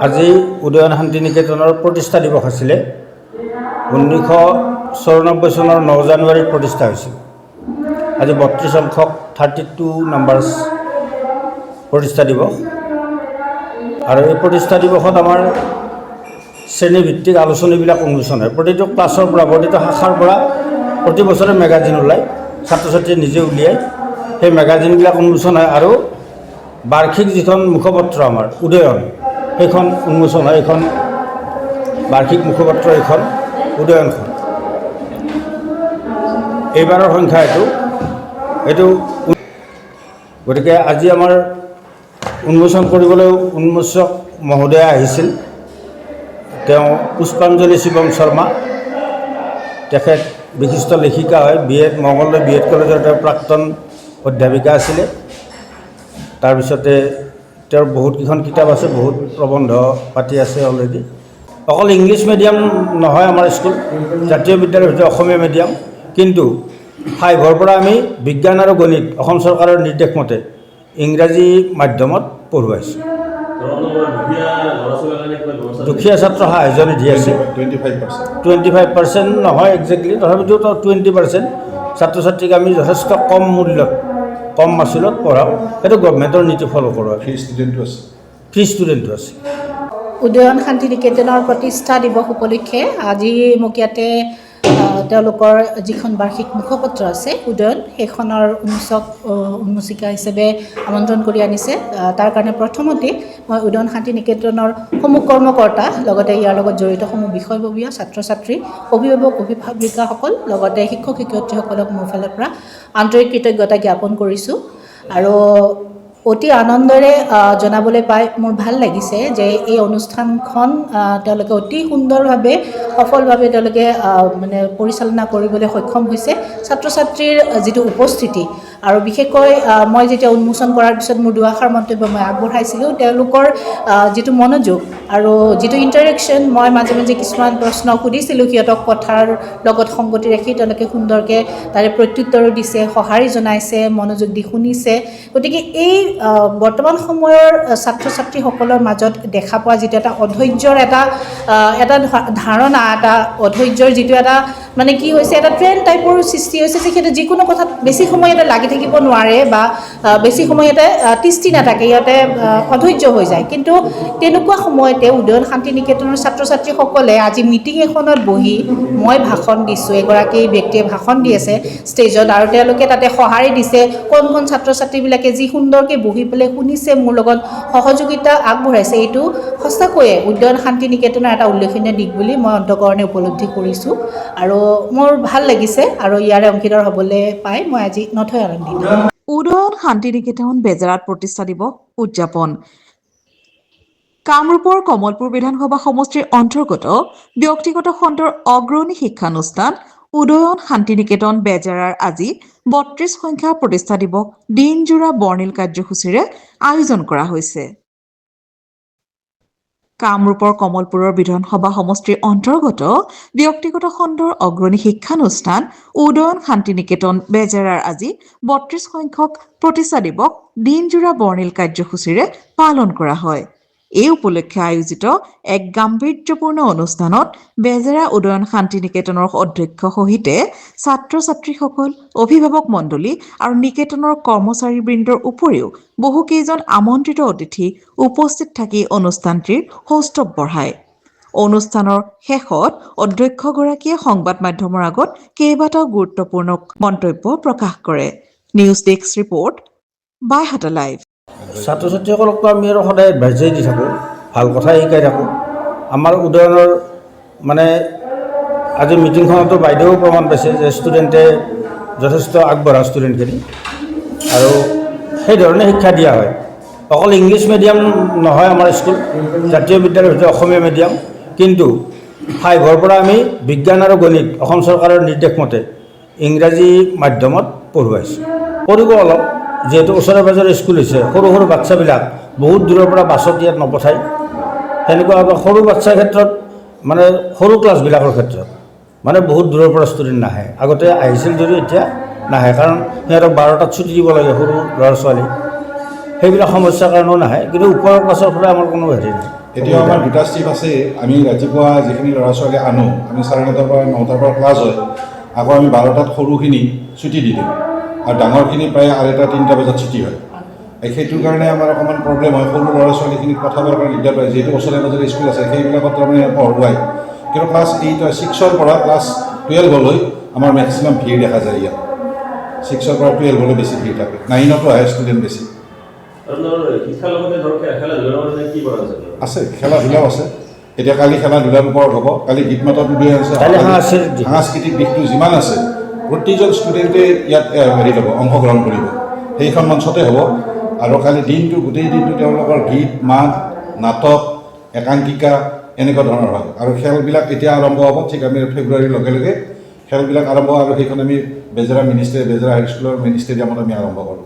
আজি উদয়ন শান্তি নিকেতনৰ প্ৰতিষ্ঠা দিৱস আছিলে 1994 চনৰ 9 জানুৱাৰীত প্ৰতিষ্ঠা হৈছিল। আজি 32 সংখ্যক 32 নাম্বাৰছ প্ৰতিষ্ঠা দিৱস আৰু এই প্ৰতিষ্ঠা দিৱসত আমাৰ শ্ৰেণীভিত্তিক আলোচনীবিলাক উন্মোচন হয়। প্ৰতিটো ক্লাছৰ পৰা প্ৰতিটো শাখাৰ পৰা প্ৰতি বছৰে মেগাজিন ওলায়, ছাত্ৰ ছাত্ৰীয়ে নিজে উলিয়ায়, সেই মেগাজিনবিলাক উন্মোচন হয় আৰু বাৰ্ষিক যিখন মুখপত্ৰ আমাৰ উদয়ন সেইখন উন্মোচন হয়। এইখন বাৰ্ষিক মুখপত্ৰ, এইখন উদয়নখন। এইবাৰৰ সংখ্যা এইটো গতিকে আজি আমাৰ উন্মোচন কৰিবলৈ উন্মোচক মহোদয়া আহিছিল। তেওঁ পুষ্পাঞ্জলি শিৱম শৰ্মা, তেখেত বিশিষ্ট লেখিকা হয়, মঙলদৈ BEd কলেজৰ তেওঁ প্ৰাক্তন অধ্যাপিকা আছিলে। তাৰপিছতে তেওঁৰ বহুতকেইখন কিতাপ আছে, বহুত প্ৰবন্ধ পাতি আছে অলৰেডি। অকল ইংলিছ মিডিয়াম নহয় আমাৰ স্কুল, জাতীয় বিদ্যালয়ৰ ভিতৰত অসমীয়া মিডিয়াম, কিন্তু 5ৰ পৰা আমি বিজ্ঞান আৰু গণিত অসম চৰকাৰৰ নিৰ্দেশ মতে ইংৰাজী মাধ্যমত পঢ়ুৱাইছোঁ। দুখীয়া ছাত্ৰ সাহায্য নিধি আছে 25% নহয় একজেক্টলি, তথাপিতো 20% ছাত্ৰ ছাত্ৰীক আমি যথেষ্ট কম মূল্যত, কম মাচুলত পঢ়াওঁ। সেইটো গভৰ্ণমেণ্টৰ নীতি ফ'ল' কৰোঁ। ফ্ৰী ষ্টুডেণ্টো আছে। উদয়ন শান্তি নিকেতনৰ প্ৰতিষ্ঠা দিৱস উপলক্ষে আজি মোক ইয়াতে তেওঁলোকৰ যিখন বাৰ্ষিক মুখপত্ৰ আছে উদয়ন, সেইখনৰ উন্মোচিকা হিচাপে আমন্ত্ৰণ কৰি আনিছে। তাৰ কাৰণে প্ৰথমতে মই উদয়ন শান্তি নিকেতনৰ সমূহ কৰ্মকৰ্তা, লগতে ইয়াৰ লগত জড়িত সমূহ বিষয়ববীয়া, ছাত্ৰ ছাত্ৰী, অভিভাৱক অভিভাৱিকাসকল, লগতে শিক্ষক শিক্ষয়িত্ৰীসকলক মোৰ ফালৰ পৰা আন্তৰিক কৃতজ্ঞতা জ্ঞাপন কৰিছোঁ। আৰু অতি আনন্দৰে জনাবলৈ পাই মোৰ ভাল লাগিছে যে এই অনুষ্ঠানখন তেওঁলোকে অতি সুন্দৰভাৱে সফলভাৱে তেওঁলোকে মানে পৰিচালনা কৰিবলৈ সক্ষম হৈছে। ছাত্ৰ ছাত্ৰীৰ যিটো উপস্থিতি আৰু বিশেষকৈ মই যেতিয়া উন্মোচন কৰাৰ পিছত মোৰ দুআষাৰ মন্তব্য মই আগবঢ়াইছিলোঁ, তেওঁলোকৰ যিটো মনোযোগ আৰু যিটো ইণ্টাৰেকশ্যন, মই মাজে মাজে কিছুমান প্ৰশ্ন সুধিছিলোঁ সিহঁতক, কথাৰ লগত সংগতি ৰাখি তেওঁলোকে সুন্দৰকৈ তাৰে প্ৰত্যুত্তৰো দিছে, সঁহাৰি জনাইছে, মনোযোগ দি শুনিছে। গতিকে এই বৰ্তমান সময়ৰ ছাত্ৰ ছাত্ৰীসকলৰ মাজত দেখা পোৱা যিটো এটা অধৈৰ্যৰ এটা ধাৰণা, এটা অধৈৰ্যৰ যিটো এটা মানে কি হৈছে, এটা ট্ৰেণ্ড টাইপৰ সৃষ্টি হৈছে যে সিহঁতে যিকোনো কথাত বেছি সময় এটা লাগি থাকিব নোৱাৰে বা বেছি সময় এটা তিষ্ঠি নাথাকে, সিহঁতে অধৈৰ্য হৈ যায়। কিন্তু তেনেকুৱা সময়তে উদয়ন শান্তি নিকেতনৰ ছাত্ৰ ছাত্ৰীসকলে আজি মিটিং এখনত বহি, মই ভাষণ দিছোঁ, এগৰাকী ব্যক্তিয়ে ভাষণ দি আছে ষ্টেজত, আৰু তেওঁলোকে তাতে সঁহাৰি দিছে, কোন ছাত্ৰ ছাত্ৰীবিলাকে যি সুন্দৰকৈ বহি পেলাই শুনিছে, মোৰ লগত সহযোগিতা আগবঢ়াইছে। এইটো সঁচাকৈয়ে উদয়ন শান্তি নিকেতনৰ এটা উল্লেখনীয় দিশ বুলি মই অন্তঃকৰণে উপলব্ধি কৰিছোঁ আৰু মোৰ ভাল লাগিছে, আৰু ইয়াৰে অংশীদাৰ হ'বলৈ পাই মই আজি নথৈ আনন্দিত। উদয়ন শান্তি নিকেতন বেজেৰাত প্ৰতিষ্ঠা দিৱস উদযাপন। কামৰূপৰ কমলপুৰ বিধানসভা সমষ্টিৰ অন্তৰ্গত ব্যক্তিগত খণ্ডৰ অগ্ৰণী শিক্ষানুষ্ঠান উদয়ন শান্তি নিকেতন বেজেৰাৰ আজি 32 সংখ্যা প্ৰতিষ্ঠা দিৱস দিনজোৰা বৰ্ণিল কাৰ্যসূচীৰে আয়োজন কৰা হৈছে। কামৰূপৰ কমলপুৰৰ বিধানসভা সমষ্টিৰ অন্তৰ্গত ব্যক্তিগত খণ্ডৰ অগ্ৰণী শিক্ষানুষ্ঠান উদয়ন শান্তি নিকেতন বেজেৰাৰ আজি 32 সংখ্যক প্ৰতিষ্ঠা দিৱস দিনজোৰা বৰ্ণিল কাৰ্যসূচীৰে পালন কৰা হয়। এই উপলক্ষে আয়োজিত এক গাম্ভীৰ্যপূৰ্ণ অনুষ্ঠানত বেজেৰা উদয়ন শান্তি নিকেতনৰ অধ্যক্ষ সহিতে ছাত্ৰ ছাত্ৰীসকল, অভিভাৱক মণ্ডলী আৰু নিকেতনৰ কৰ্মচাৰীবৃন্দৰ উপৰিও বহুকেইজন আমন্ত্ৰিত অতিথি উপস্থিত থাকি অনুষ্ঠানটিৰ সৌষ্ঠৱ বঢ়ায়। অনুষ্ঠানৰ শেষত অধ্যক্ষগৰাকীয়ে সংবাদ মাধ্যমৰ আগত কেইবাটাও গুৰুত্বপূৰ্ণ মন্তব্য প্ৰকাশ কৰে। News desk report Baihata live. ছাত্ৰ ছাত্ৰীসকলকতো আমি আৰু সদায় এডভাইজেই দি থাকোঁ, ভাল কথাই শিকাই থাকোঁ। আমাৰ উদয়নৰ মানে আজি মিটিংখনতো বাইদেৱেও প্ৰমাণ পাইছে যে ষ্টুডেণ্টে যথেষ্ট আগবঢ়া ষ্টুডেণ্টখিনি, আৰু সেইধৰণে শিক্ষা দিয়া হয়। অকল ইংলিছ মিডিয়াম নহয় আমাৰ স্কুল, জাতীয় বিদ্যালয়ৰ ভিতৰত অসমীয়া মিডিয়াম, কিন্তু 5ৰ পৰা আমি বিজ্ঞান আৰু গণিত অসম চৰকাৰৰ নিৰ্দেশ মতে ইংৰাজী মাধ্যমত পঢ়ুৱাইছোঁ। কৰিব অলপ, যিহেতু ওচৰে পাঁজৰে স্কুল হৈছে, সৰু সৰু বাচ্ছাবিলাক বহুত দূৰৰ পৰা বাছত ইয়াত নপঠায়। সেনেকুৱা সৰু বাচ্ছাৰ ক্ষেত্ৰত মানে সৰু ক্লাছবিলাকৰ ক্ষেত্ৰত মানে বহুত দূৰৰ পৰা ষ্টুডেণ্ট নাহে। আগতে আহিছিল যদিও এতিয়া নাহে, কাৰণ সিহঁতক 12টাত ছুটি দিব লাগে সৰু ল'ৰা ছোৱালী, সেইবিলাক সমস্যাৰ কাৰণেও নাহে। কিন্তু ওপৰৰ ক্লাছৰ পৰা আমাৰ কোনো হেৰি নাই। এতিয়াও আমাৰ দুটা ষ্টিপ আছে। আমি ৰাতিপুৱা যিখিনি ল'ৰা ছোৱালী আনো, আমি 9:30 পৰা 9টাৰ পৰা ক্লাছ হয়, আকৌ আমি 12টাত সৰুখিনি ছুটি দি দিওঁ আৰু ডাঙৰখিনি প্ৰায় 2:30-3টা বজাত ছুটি হয়। সেইটোৰ কাৰণে আমাৰ অকণমান প্ৰব্লেম হয়। সৰু ল'ৰা ছোৱালীখিনিক পঠাবৰ কাৰণে দিগদাৰ পায়, যিহেতু ওচৰে পাজৰে স্কুল আছে সেইবিলাকত তাৰমানে পঢ়ুৱাই। কিন্তু ক্লাছ 6ৰ পৰা ক্লাছ 12লৈ আমাৰ মেক্সিমাম ভিৰ দেখা যায় ইয়াত। 6ৰ পৰা 12লৈ বেছি ভিৰ থাকে, 9তো আহে ষ্টুডেণ্ট বেছি। আছে খেলা ধূলাও আছে। এতিয়া কালি খেলা ধূলাৰ ওপৰত হ'ব, কালি গীত মাতত উদয় আছে, সাংস্কৃতিক দিশটো যিমান আছে প্ৰতিজন ষ্টুডেণ্টে ইয়াত অংশগ্ৰহণ কৰিব, সেইখন মঞ্চতে হ'ব। আৰু কালি গোটেই দিনটো তেওঁলোকৰ গীত মাত নাটক একাংকিকা এনেকুৱা ধৰণৰ হয়। আৰু খেলবিলাক এতিয়া আৰম্ভ হ'ব, ঠিক আমি ফেব্ৰুৱাৰীৰ লগে লগে খেলবিলাক আৰম্ভ, আৰু সেইখন আমি বেজেৰা হাইস্কুলৰ মিনি ষ্টেডিয়ামত আমি আৰম্ভ কৰোঁ।